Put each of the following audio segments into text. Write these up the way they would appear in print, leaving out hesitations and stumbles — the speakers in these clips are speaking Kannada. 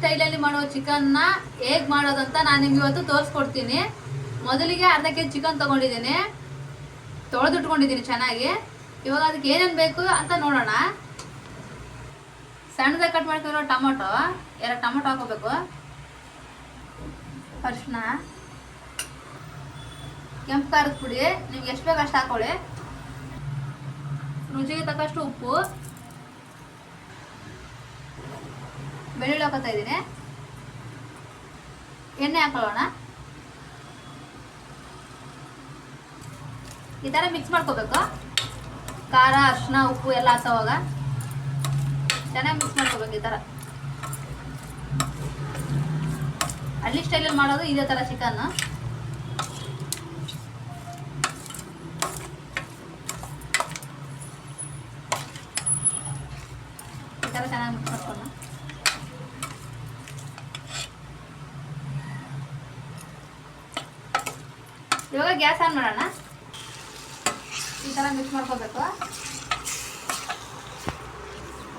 ಸ್ಟೈಲಲ್ಲಿ ಮಾಡೋ ಚಿಕನ್ನ ಹೇಗೆ ಮಾಡೋದಂತ ನಾನು ನಿಮ್ಗೆ ಇವತ್ತು ತೋರಿಸ್ಕೊಡ್ತೀನಿ. ಮೊದಲಿಗೆ ಅರ್ಧ ಕೆಜಿ ಚಿಕನ್ ತೊಗೊಂಡಿದ್ದೀನಿ, ತೊಳೆದಿಟ್ಕೊಂಡಿದ್ದೀನಿ ಚೆನ್ನಾಗಿ. ಇವಾಗ ಅದಕ್ಕೆ ಏನೇನು ಬೇಕು ಅಂತ ನೋಡೋಣ. ಸಣ್ಣದಾಗಿ ಕಟ್ ಮಾಡ್ಕೊಂಡಿರೋ ಟೊಮೊಟೊ, 2 ಟೊಮೊಟೊ ಹಾಕೋಬೇಕು. ಅರಿಶಿನ, ಕೆಂಪು ಖಾರದ ಪುಡಿ, ನಿಮ್ಗೆ ಎಷ್ಟು ಬೇಕು ಅಷ್ಟು ಹಾಕೊಳ್ಳಿ. ರುಚಿಗೆ ತಕ್ಕಷ್ಟು ಉಪ್ಪು, ಬೆಳ್ಳುಳ್ಳಿ ಹಾಕೋತಾ ಇದ್ದೀನಿ. ಎಣ್ಣೆ ಹಾಕೊಳ್ಳೋಣ. ಈ ಥರ ಮಿಕ್ಸ್ ಮಾಡ್ಕೋಬೇಕು. ಖಾರ, ಅರಿಶಿನ, ಉಪ್ಪು ಎಲ್ಲ ಹಾಕೋವಾಗ ಚೆನ್ನಾಗಿ ಮಿಕ್ಸ್ ಮಾಡ್ಕೋಬೇಕು. ಈ ಥರ ಹಳ್ಳಿ ಸ್ಟೈಲಲ್ಲಿ ಮಾಡೋದು ಇದೇ ಥರ ಚಿಕನ್. ಈ ಥರ ಚೆನ್ನಾಗಿ ಮಿಕ್ಸ್ ಮಾಡ್ಕೊಳ್ಳೋಣ. ಇವಾಗ ಗ್ಯಾಸ್ ಆನ್ ಮಾಡೋಣ. ಈ ಥರ ಮಿಕ್ಸ್ ಮಾಡ್ಕೋಬೇಕು.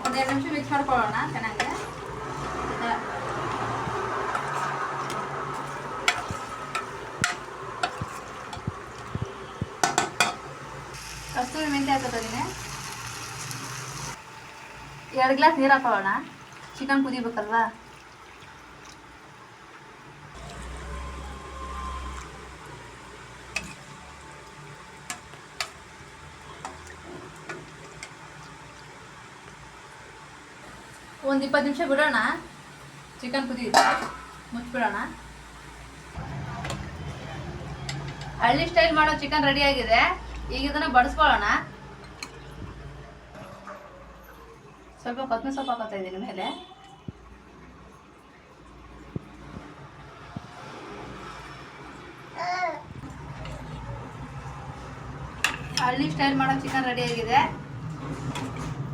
1-2 ನಿಮಿಷ ಮಿಕ್ಸ್ ಮಾಡ್ಕೊಳ್ಳೋಣ ಚೆನ್ನಾಗಿ. ಕಸ್ತೂರಿ ಮೆಂತ್ಯ ಹಾಕೋತೀನಿ. 2 ಗ್ಲಾಸ್ ನೀರು ಹಾಕೊಳ್ಳೋಣ. ಚಿಕನ್ ಕುದಿಬೇಕಲ್ವಾ. ಒಂದು 20 ನಿಮಿಷ ಬಿಡೋಣ. ಚಿಕನ್ ಕುದಿಯುತ್ತೆ, ಮುಚ್ಚಿಬಿಡೋಣ. ಹಳ್ಳಿ ಸ್ಟೈಲ್ ಮಾಡೋ ಚಿಕನ್ ರೆಡಿ ಆಗಿದೆ. ಈಗ ಇದನ್ನು ಬಡಿಸ್ಕೊಳ್ಳೋಣ. ಸ್ವಲ್ಪ ಕೊತ್ತಂಬರಿ ಸೊಪ್ಪು ಹಾಕೋತಾ ಇದ್ದೀನಿ ಮೇಲೆ. ಹಳ್ಳಿ ಸ್ಟೈಲ್ ಮಾಡೋ ಚಿಕನ್ ರೆಡಿ ಆಗಿದೆ.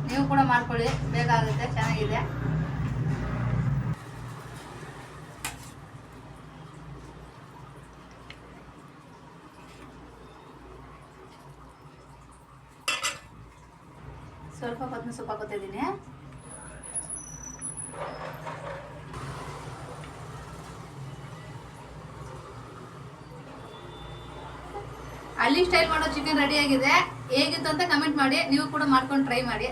ನೀವು ಕೂಡ ಮಾಡ್ಕೊಳ್ಳಿ, ಬೇಗ ಆಗುತ್ತೆ, ಚೆನ್ನಾಗಿದೆ. ಸ್ವಲ್ಪ ಕೊತ್ತಂಬರಿ ಸೊಪ್ಪು ಹಾಕೋತಾ ಇದ್ದೀನಿ. ಹಳ್ಳಿ ಸ್ಟೈಲ್ ಮಾಡೋ ಚಿಕನ್ ರೆಡಿ ಆಗಿದೆ. ಹೇಗಿತ್ತು ಅಂತ ಕಮೆಂಟ್ ಮಾಡಿ. ನೀವು ಕೂಡ ಮಾಡ್ಕೊಂಡು ಟ್ರೈ ಮಾಡಿ.